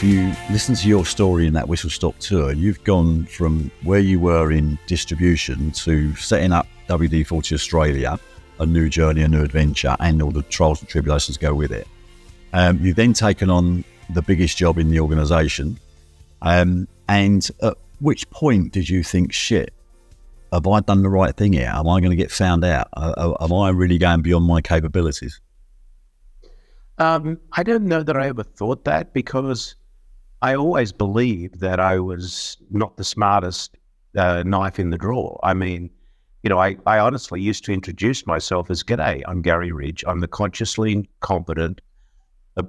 if you listen to your story in that Whistle Stop tour, you've gone from where you were in distribution to setting up WD-40 Australia, a new journey, a new adventure, and all the trials and tribulations go with it. You've then taken on the biggest job in the organisation. And at which point did you think, shit, have I done the right thing here? Am I going to get found out? Am I really going beyond my capabilities? I don't know that I ever thought that, because I always believed that I was not the smartest knife in the drawer. I mean, I honestly used to introduce myself as, "G'day, I'm Gary Ridge. I'm the consciously incompetent,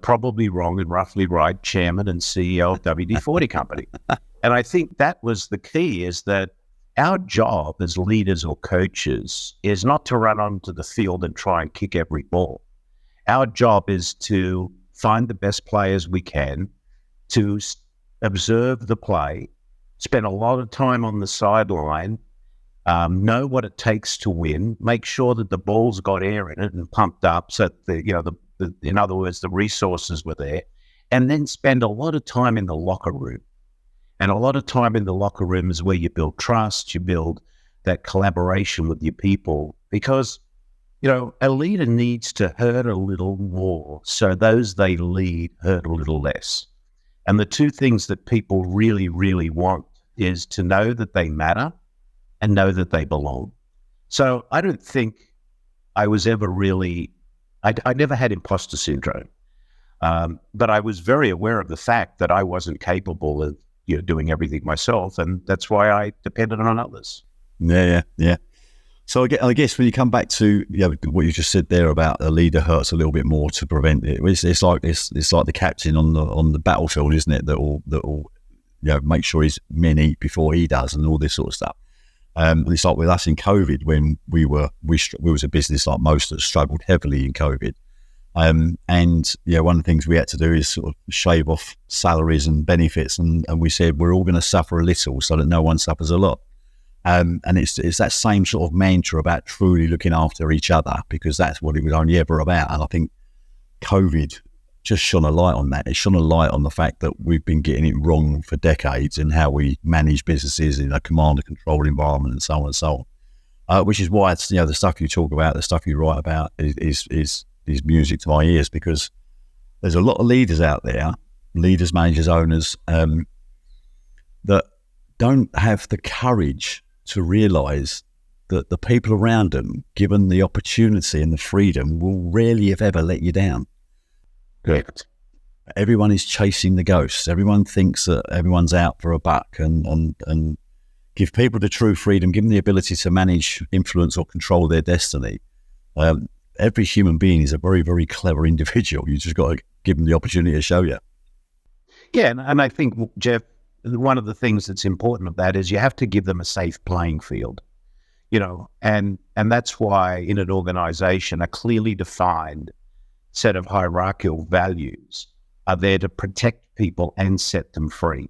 probably wrong and roughly right chairman and CEO of WD-40 Company." And I think that was the key, is that our job as leaders or coaches is not to run onto the field and try and kick every ball. Our job is to find the best players we can, to observe the play, spend a lot of time on the sideline, know what it takes to win, make sure that the ball's got air in it and pumped up, so that in other words, the resources were there, and then spend a lot of time in the locker room. And a lot of time in the locker room is where you build trust, you build that collaboration with your people, because a leader needs to hurt a little more so those they lead hurt a little less. And the two things that people really, really want is to know that they matter and know that they belong. So I don't think I was ever really, I never had imposter syndrome, but I was very aware of the fact that I wasn't capable of doing everything myself, and that's why I depended on others. Yeah. So I guess when you come back to what you just said there about a leader hurts a little bit more to prevent it, it's like the captain on the battlefield, isn't it? That will make sure his men eat before he does, and all this sort of stuff. It's like with us in COVID, when we was a business like most that struggled heavily in COVID. One of the things we had to do is sort of shave off salaries and benefits, and we said we're all going to suffer a little so that no one suffers a lot. And it's that same sort of mantra about truly looking after each other, because that's what it was only ever about. And I think COVID just shone a light on that. It shone a light on the fact that we've been getting it wrong for decades in how we manage businesses in a command and control environment, and so on and so on. Which is why the stuff you talk about, the stuff you write about is music to my ears, because there's a lot of leaders out there, leaders, managers, owners, that don't have the courage to realise that the people around them, given the opportunity and the freedom, will rarely, if ever, let you down. Correct. Everyone is chasing the ghosts. Everyone thinks that everyone's out for a buck, and give people the true freedom, give them the ability to manage, influence, or control their destiny. Every human being is a very, very clever individual. You just got to give them the opportunity to show you. Yeah, and I think, Jeff, one of the things that's important of that is you have to give them a safe playing field, and that's why in an organization, a clearly defined set of hierarchical values are there to protect people and set them free,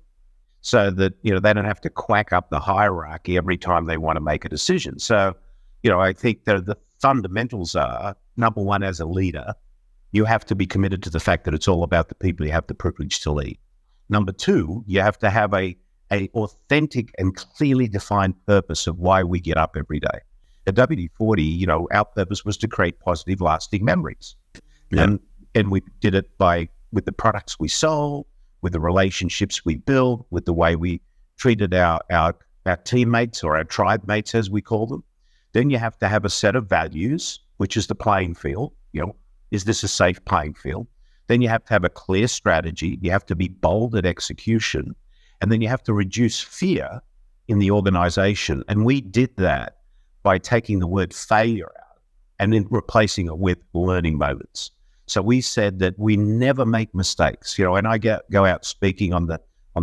so that, they don't have to quack up the hierarchy every time they want to make a decision. So, I think that the fundamentals are, number one, as a leader, you have to be committed to the fact that it's all about the people you have the privilege to lead. Number two, you have to have a authentic and clearly defined purpose of why we get up every day. At WD-40, our purpose was to create positive, lasting memories. Yeah. And we did it with the products we sold, with the relationships we built, with the way we treated our teammates, or our tribe mates, as we call them. Then you have to have a set of values, which is the playing field. Is this a safe playing field? Then you have to have a clear strategy. You have to be bold at execution. And then you have to reduce fear in the organization. And we did that by taking the word failure out and then replacing it with learning moments. So we said that we never make mistakes. And I go out speaking on the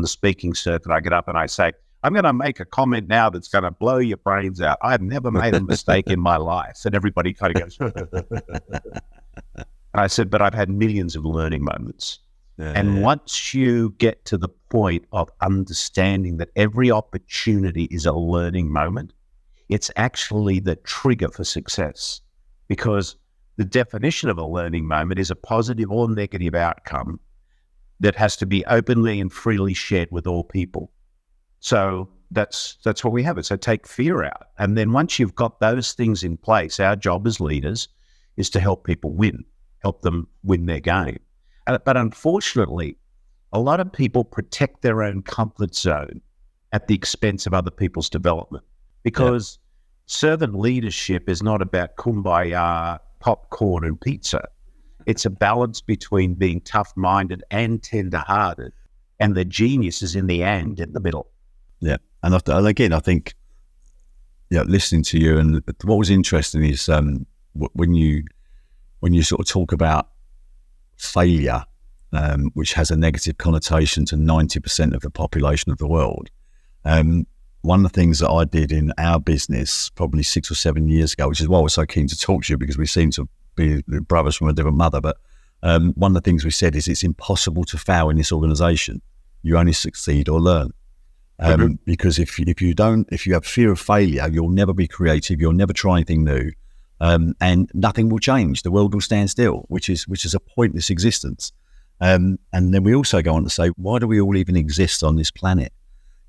speaking circuit. I get up and I say, I'm going to make a comment now that's going to blow your brains out. I've never made a mistake in my life. And everybody kind of goes, I said, but I've had millions of learning moments. And once you get to the point of understanding that every opportunity is a learning moment, it's actually the trigger for success, because the definition of a learning moment is a positive or negative outcome that has to be openly and freely shared with all people. So that's what we have. So take fear out. And then once you've got those things in place, our job as leaders is to help people win, help them win their game. But unfortunately, a lot of people protect their own comfort zone at the expense of other people's development, because servant leadership is not about kumbaya, popcorn and pizza. It's a balance between being tough-minded and tender-hearted, and the genius is in the end, in the middle. Yeah, and again, I think, listening to you, and what was interesting is when you sort of talk about failure, which has a negative connotation to 90% of the population of the world. One of the things that I did in our business probably 6 or 7 years ago, which is why I was so keen to talk to you, because we seem to be brothers from a different mother. But one of the things we said is it's impossible to fail in this organization. You only succeed or learn. Because if you have fear of failure, you'll never be creative. You'll never try anything new, and nothing will change. The world will stand still, which is a pointless existence. And then we also go on to say, why do we all even exist on this planet?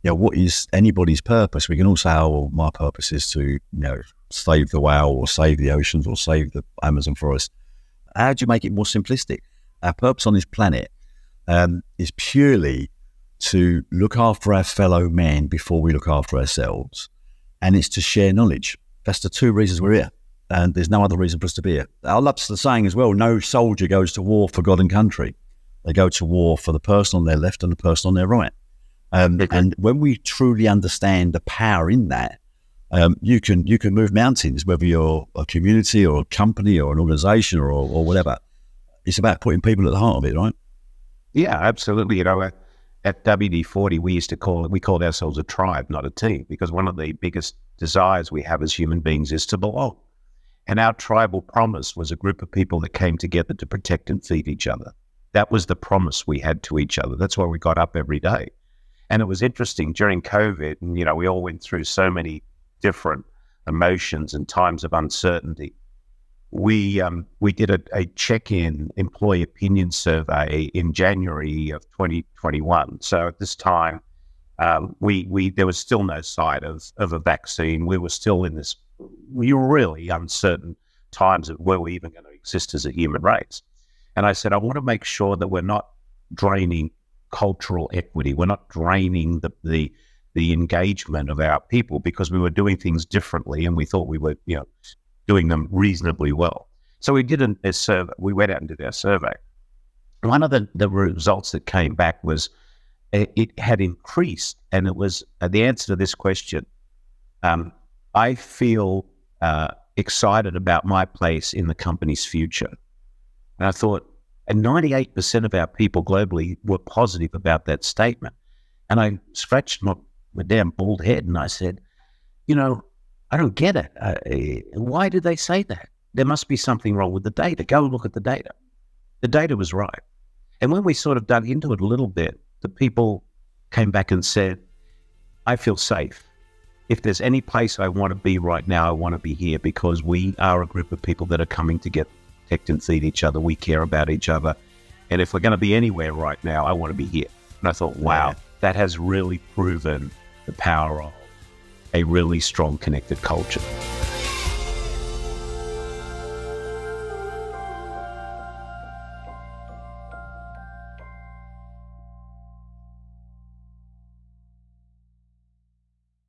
What is anybody's purpose? We can all say, oh, well, my purpose is to, save the whale or save the oceans or save the Amazon forest. How do you make it more simplistic? Our purpose on this planet is purely to look after our fellow men before we look after ourselves. And it's to share knowledge. That's the two reasons we're here. And there's no other reason for us to be here. I love the saying as well, no soldier goes to war for God and country. They go to war for the person on their left and the person on their right. And when we truly understand the power in that, you can move mountains, whether you're a community or a company or an organization or whatever. It's about putting people at the heart of it, right? Yeah, absolutely. At WD-40, we called ourselves a tribe, not a team, because one of the biggest desires we have as human beings is to belong. And our tribal promise was a group of people that came together to protect and feed each other. That was the promise we had to each other. That's why we got up every day. And it was interesting during COVID, and we all went through so many different emotions and times of uncertainty. We did a check-in employee opinion survey in January of 2021. So at this time, there was still no sight of a vaccine. We were still in this really uncertain times of where we're even going to exist as a human race. And I said, I want to make sure that we're not draining cultural equity. We're not draining the engagement of our people, because we were doing things differently and we thought we were, doing them reasonably well. So we did a survey. We went out and did our survey. One of the results that came back was it had increased, and it was the answer to this question. I feel excited about my place in the company's future. And I thought, and 98% of our people globally were positive about that statement. And I scratched my damn bald head and I said, I don't get it. Why did they say that? There must be something wrong with the data. Go and look at the data. The data was right. And when we sort of dug into it a little bit, the people came back and said, I feel safe. If there's any place I want to be right now, I want to be here, because we are a group of people that are coming together, protect and feed each other. We care about each other. And if we're going to be anywhere right now, I want to be here. And I thought, wow, that has really proven the power of a really strong connected culture.